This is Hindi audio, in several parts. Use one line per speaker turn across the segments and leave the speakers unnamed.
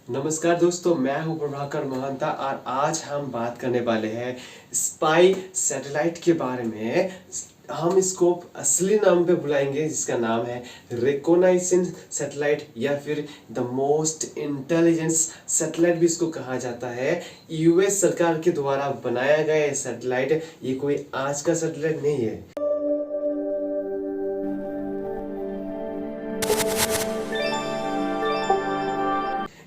नमस्कार दोस्तों, मैं हूं प्रभाकर महंता और आज हम बात करने वाले हैं स्पाई सैटेलाइट के बारे में। हम इसको असली नाम पे बुलाएंगे जिसका नाम है रिकॉग्नाइजेंस सैटेलाइट या फिर द मोस्ट इंटेलिजेंस सैटेलाइट भी इसको कहा जाता है। यूएस सरकार के द्वारा बनाया गया ये सैटेलाइट, ये कोई आज का सैटेलाइट नहीं है।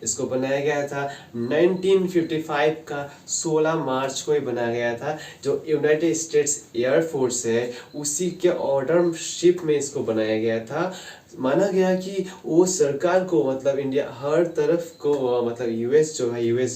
इसको बनाया गया था 1955 का 16 मार्च को ही बनाया गया था। जो यूनाइटेड स्टेट्स एयरफोर्स है उसी के ऑर्डर शिप में इसको बनाया गया था। माना गया कि वो सरकार को मतलब इंडिया हर तरफ को मतलब यूएस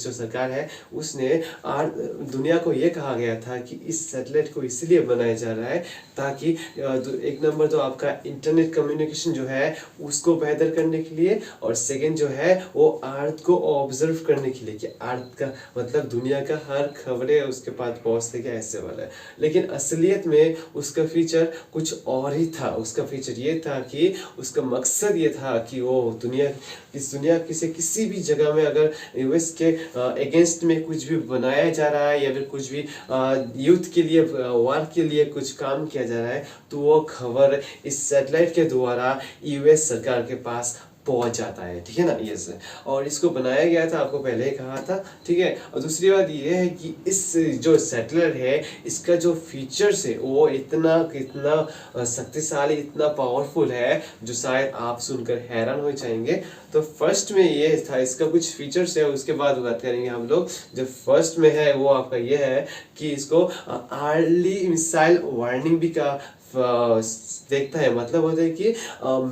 जो सरकार है उसने दुनिया को ये कहा गया था कि इस सैटेलाइट को इसलिए बनाया जा रहा है ताकि एक नंबर तो आपका इंटरनेट कम्युनिकेशन जो है उसको बेहतर करने के लिए, और सेकंड जो है वो अर्थ को ऑब्जर्व करने के लिए कि अर्थ का मतलब दुनिया का हर खबरें उसके पास पहुंच सके, ऐसे वाला है। लेकिन असलियत में उसका फीचर कुछ और ही था। उसका फीचर ये था कि उसका मकसद ये था कि वो इस दुनिया किसी भी जगह में अगर यूएस के अगेंस्ट में कुछ भी बनाया जा रहा है या फिर कुछ भी युद्ध के लिए वार के लिए कुछ काम किया जा रहा है तो वो खबर इस सैटेलाइट के द्वारा यूएस सरकार के पास पहुंच जाता है। ठीक है ना, ये से और इसको बनाया गया था, आपको पहले ही कहा था। ठीक है, और दूसरी बात ये है कि इस जो सैटेलाइट है इसका जो फीचर्स है वो इतना शक्तिशाली, इतना पावरफुल है जो शायद आप सुनकर हैरान हो जाएंगे। तो फर्स्ट में ये था, इसका कुछ फीचर्स है उसके बाद बात करेंगे हम लोग। जो फर्स्ट में है वो आपका ये है कि इसको अर्ली मिसाइल वार्निंग भी का देखता है। मतलब होता है कि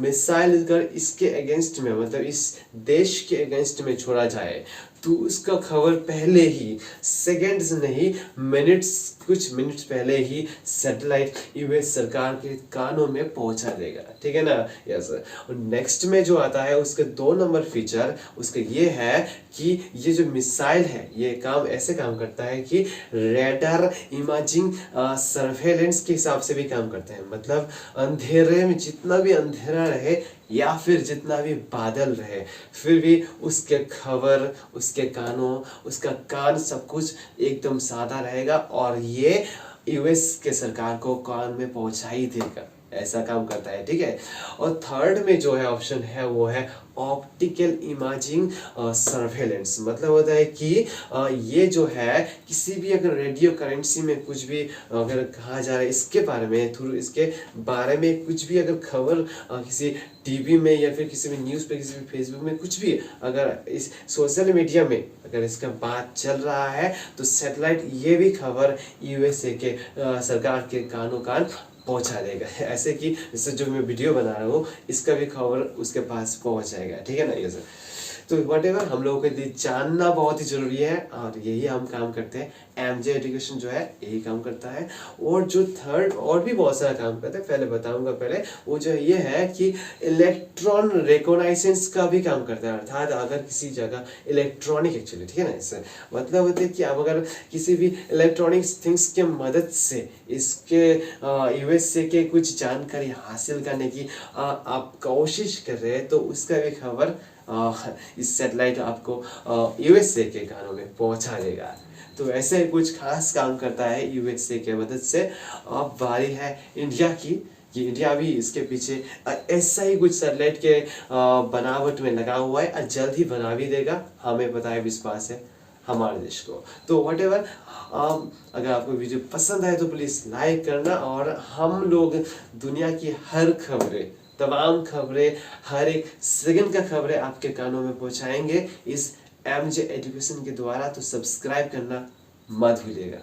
मिसाइल अगर इसके अगेंस्ट में मतलब इस देश के अगेंस्ट में छोड़ा जाए तो उसका खबर पहले ही, सेकंड्स नहीं मिनट्स, कुछ मिनट्स पहले ही सैटेलाइट यूएस सरकार के कानों में पहुंचा देगा। ठीक है ना, यस। और नेक्स्ट में जो आता है उसके 2 नंबर फीचर उसका ये है कि ये जो मिसाइल है ये ऐसे काम करता है कि रेडार इमेजिंग सर्वेलेंस के हिसाब से भी काम करते हैं। मतलब अंधेरे में जितना भी अंधेरा रहे या फिर जितना भी बादल रहे फिर भी उसके खबर, उसके कानों, उसका कान सब कुछ एकदम सादा रहेगा और ये यूएस के सरकार को कान में पहुंचा ही देगा। ऐसा काम करता है। ठीक है, और थर्ड में जो है ऑप्शन है वो है ऑप्टिकल इमेजिंग सर्वेलेंस। मतलब होता है कि ये जो है किसी भी अगर रेडियो करेंसी में कुछ भी अगर कहा जा रहा है इसके बारे में, थ्रू इसके बारे में कुछ भी अगर खबर किसी टीवी में या फिर किसी भी न्यूज़ पे, किसी भी फेसबुक में कुछ भी अगर इस सोशल मीडिया में अगर इसका बात चल रहा है तो सैटेलाइट ये भी खबर यूएसए के सरकार के कानों कान पहुंचा देगा। ऐसे कि इससे जो मैं वीडियो बना रहा हूँ इसका भी खबर उसके पास पहुंच जाएगा। ठीक है ना, ये सर। तो व्हाटएवर हम लोगों को जानना बहुत ही जरूरी है और यही हम काम करते हैं। एमजे एजुकेशन जो है यही काम करता है। और जो थर्ड और भी बहुत सारा काम करते हैं, पहले बताऊंगा। पहले वो जो ये है कि इलेक्ट्रॉन रिकॉग्नाइजेंस का भी काम करता है। अर्थात अगर किसी जगह इलेक्ट्रॉनिक एक्चुअली, ठीक है ना, इससे मतलब होता है कि आप अगर किसी भी इलेक्ट्रॉनिक थिंग्स के मदद से इसके यूएसए के कुछ जानकारी हासिल करने की आप कोशिश कर रहे हैं तो उसका भी खबर इस सैटेलाइट आपको यूएसए के कानों में पहुंचा देगा। तो ऐसे कुछ खास काम करता है यूएसए के मदद से। अब बारी है इंडिया की। ये इंडिया भी इसके पीछे ऐसा ही कुछ सैटेलाइट के बनावट में लगा हुआ है और जल्द ही बना भी देगा, हमें पता है, विश्वास है हमारे देश को। तो व्हाटएवर, अगर आपको वीडियो पसंद आए तो प्लीज़ लाइक करना। और हम लोग दुनिया की हर खबरें, तमाम खबरें, हर एक सेकंड का खबरें आपके कानों में पहुंचाएंगे इस एमजे एजुकेशन के द्वारा। तो सब्सक्राइब करना मत भूलिएगा।